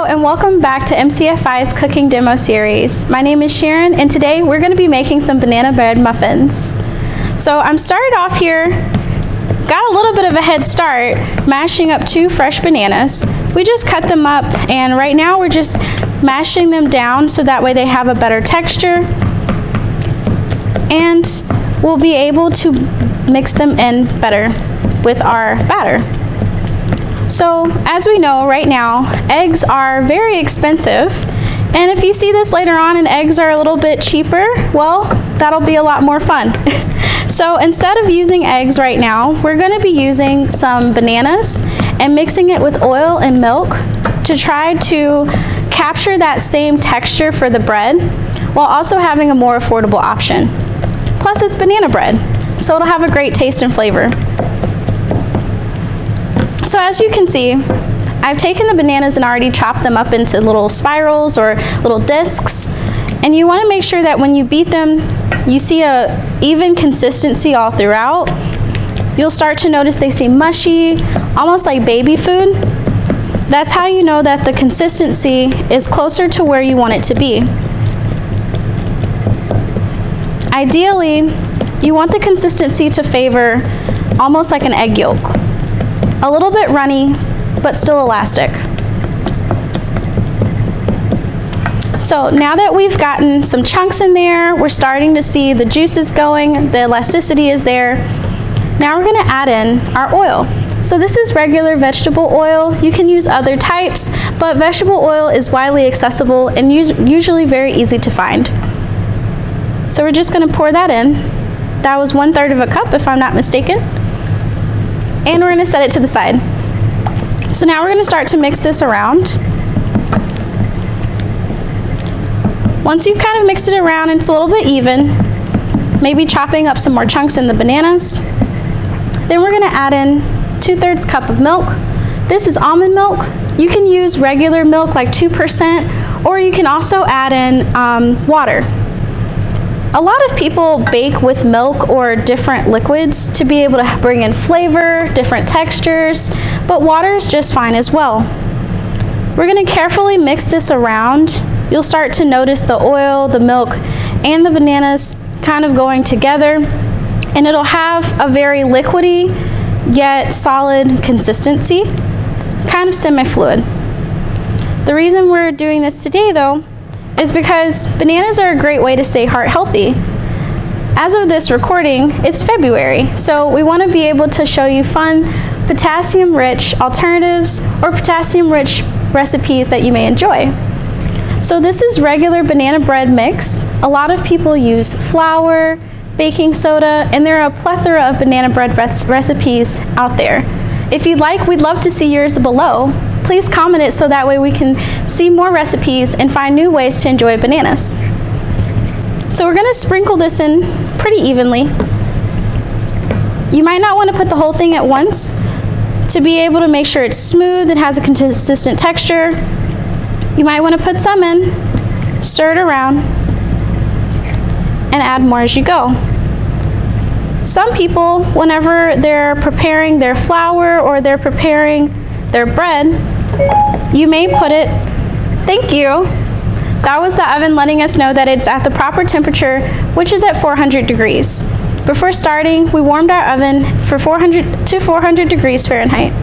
and welcome back to MCFI's cooking demo series. My name is Cheron, and today we're going to be making some banana bread muffins. So I'm started off here, got a little bit of a head start mashing up 2 fresh bananas. We just cut them up, and right now we're just mashing them down so that way they have a better texture, and we'll be able to mix them in better with our batter. So as we know right now, eggs are very expensive, and if you see this later on and eggs are a little bit cheaper, well, that'll be a lot more fun. So instead of using eggs right now, we're going to be using some bananas and mixing it with oil and milk to try to capture that same texture for the bread while also having a more affordable option. Plus it's banana bread, so it'll have a great taste and flavor. So as you can see, I've taken the bananas and already chopped them up into little spirals or little discs. And you want to make sure that when you beat them, you see a even consistency all throughout. You'll start to notice they seem mushy, almost like baby food. That's how you know that the consistency is closer to where you want it to be. Ideally, you want the consistency to favor almost like an egg yolk. A little bit runny, but still elastic. So now that we've gotten some chunks in there, we're starting to see the juices going, the elasticity is there. Now we're gonna add in our oil. So this is regular vegetable oil. You can use other types, but vegetable oil is widely accessible and usually very easy to find. So we're just gonna pour that in. That was 1/3 of a cup if I'm not mistaken. And we're gonna set it to the side. So now we're gonna start to mix this around. Once you've kind of mixed it around and it's a little bit even, maybe chopping up some more chunks in the bananas, then we're gonna add in 2/3 cup of milk. This is almond milk. You can use regular milk like 2%, or you can also add in water. A lot of people bake with milk or different liquids to be able to bring in flavor, different textures, but water is just fine as well. We're going to carefully mix this around. You'll start to notice the oil, the milk, and the bananas kind of going together, and it'll have a very liquidy yet solid consistency, kind of semi-fluid. The reason we're doing this today though is because bananas are a great way to stay heart healthy. As of this recording, it's February, so we want to be able to show you fun potassium-rich alternatives or potassium-rich recipes that you may enjoy. So this is regular banana bread mix. A lot of people use flour, baking soda, and there are a plethora of banana bread recipes out there. If you'd like, we'd love to see yours below. Please comment it so that way we can see more recipes and find new ways to enjoy bananas. So we're going to sprinkle this in pretty evenly. You might not want to put the whole thing at once to be able to make sure it's smooth and has a consistent texture. You might want to put some in, stir it around, and add more as you go. Some people, whenever they're preparing their flour or they're preparing their bread, you may put it, thank you. That was the oven letting us know that it's at the proper temperature, which is at 400 degrees. Before starting, we warmed our oven for 400 to 400 degrees Fahrenheit.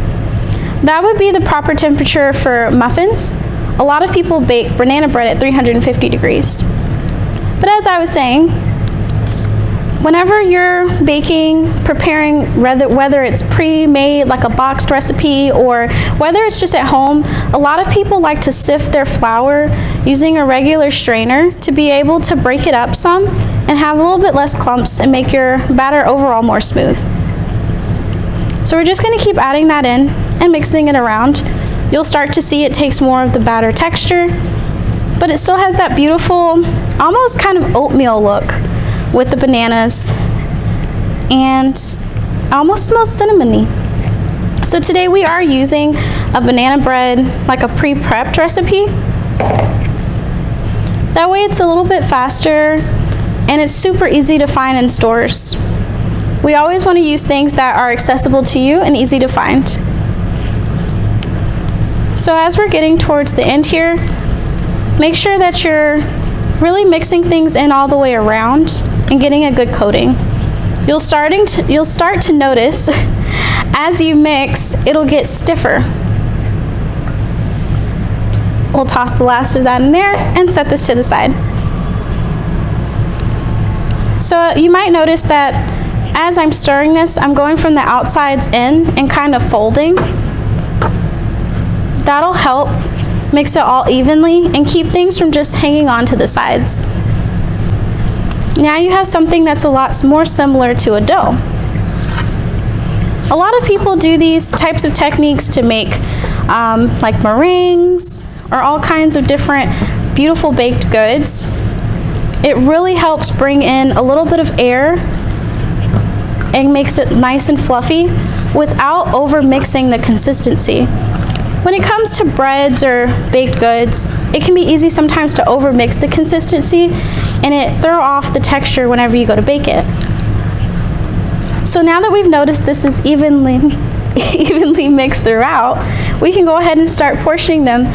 That would be the proper temperature for muffins. A lot of people bake banana bread at 350 degrees. But as I was saying, whenever you're baking, preparing, whether it's pre-made like a boxed recipe or whether it's just at home, a lot of people like to sift their flour using a regular strainer to be able to break it up some and have a little bit less clumps and make your batter overall more smooth. So we're just going to keep adding that in and mixing it around. You'll start to see it takes more of the batter texture, but it still has that beautiful, almost kind of oatmeal look with the bananas, and almost smells cinnamony. So today we are using a banana bread, like a pre-prepped recipe. That way it's a little bit faster and it's super easy to find in stores. We always want to use things that are accessible to you and easy to find. So as we're getting towards the end here, make sure that you're really mixing things in all the way around and getting a good coating. You'll start to notice as you mix, it'll get stiffer. We'll toss the last of that in there and set this to the side. So you might notice that as I'm stirring this, I'm going from the outsides in and kind of folding. That'll help mix it all evenly and keep things from just hanging on to the sides. Now you have something that's a lot more similar to a dough. A lot of people do these types of techniques to make like meringues or all kinds of different beautiful baked goods. It really helps bring in a little bit of air and makes it nice and fluffy without over mixing the consistency. When it comes to breads or baked goods, it can be easy sometimes to over mix the consistency and it throw off the texture whenever you go to bake it. So now that we've noticed this is evenly mixed throughout, we can go ahead and start portioning them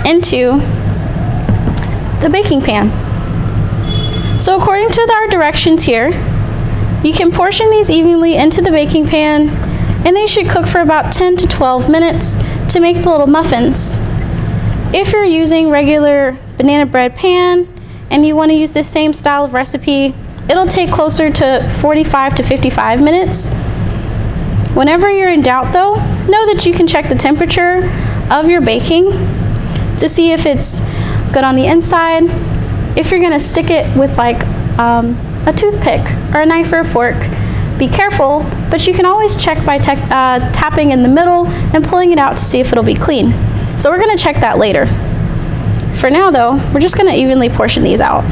into the baking pan. So according to our directions here, you can portion these evenly into the baking pan and they should cook for about 10 to 12 minutes to make the little muffins. If you're using regular banana bread pan and you want to use this same style of recipe, it'll take closer to 45 to 55 minutes. Whenever you're in doubt though, know that you can check the temperature of your baking to see if it's good on the inside. If you're gonna stick it with like a toothpick or a knife or a fork, be careful, but you can always check by tapping in the middle and pulling it out to see if it'll be clean. So we're gonna check that later. For now though, we're just gonna evenly portion these out.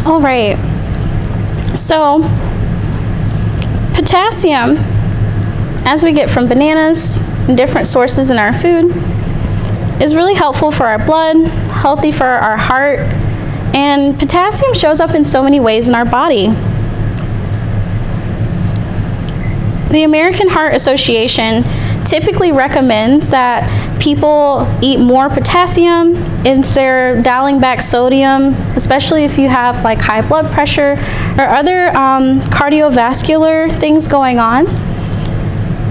All right, so potassium, as we get from bananas and different sources in our food, is really helpful for our blood, healthy for our heart, and potassium shows up in so many ways in our body. The American Heart Association typically recommends that people eat more potassium if they're dialing back sodium, especially if you have like high blood pressure or other cardiovascular things going on.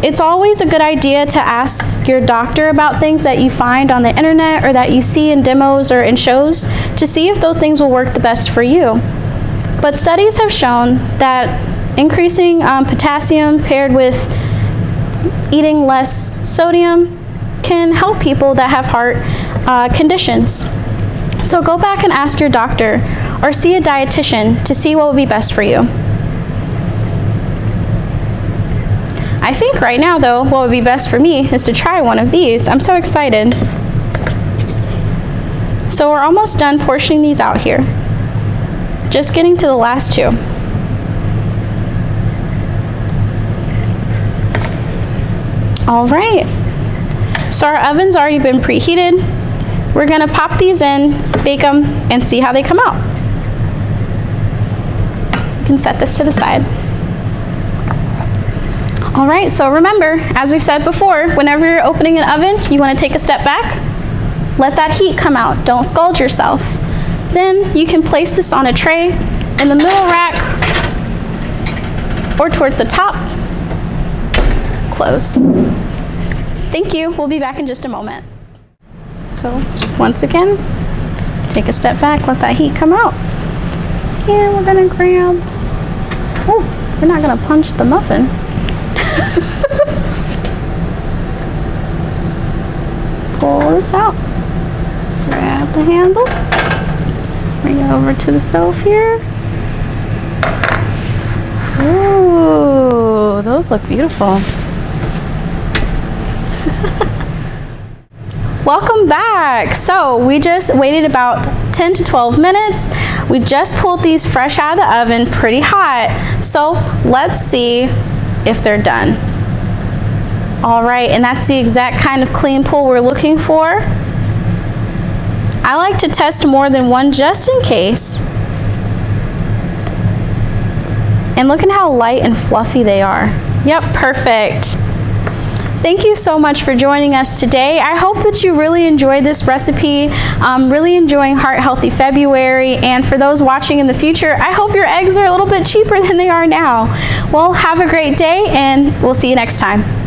It's always a good idea to ask your doctor about things that you find on the internet or that you see in demos or in shows to see if those things will work the best for you. But studies have shown that increasing potassium paired with eating less sodium can help people that have heart conditions. So go back and ask your doctor or see a dietitian to see what would be best for you. I think right now though, what would be best for me is to try one of these. I'm so excited. So we're almost done portioning these out here. Just getting to the last two. All right, so our oven's already been preheated. We're gonna pop these in, bake them, and see how they come out. You can set this to the side. All right, so remember, as we've said before, whenever you're opening an oven, you wanna take a step back, let that heat come out, don't scald yourself. Then you can place this on a tray in the middle rack or towards the top. Close. Thank you. We'll be back in just a moment. So once again, take a step back, let that heat come out. And we're gonna grab, oh, we're not gonna punch the muffin. Pull this out, grab the handle, bring it over to the stove here. Ooh, those look beautiful. Welcome back. So we just waited about 10 to 12 minutes. We just pulled these fresh out of the oven, pretty hot. So let's see if they're done. All right, and that's the exact kind of clean pull we're looking for. I like to test more than one just in case. And look at how light and fluffy they are. Yep, perfect. Thank you so much for joining us today. I hope that you really enjoyed this recipe. Really enjoying Heart Healthy February, and for those watching in the future, I hope your eggs are a little bit cheaper than they are now. Well, have a great day, and we'll see you next time.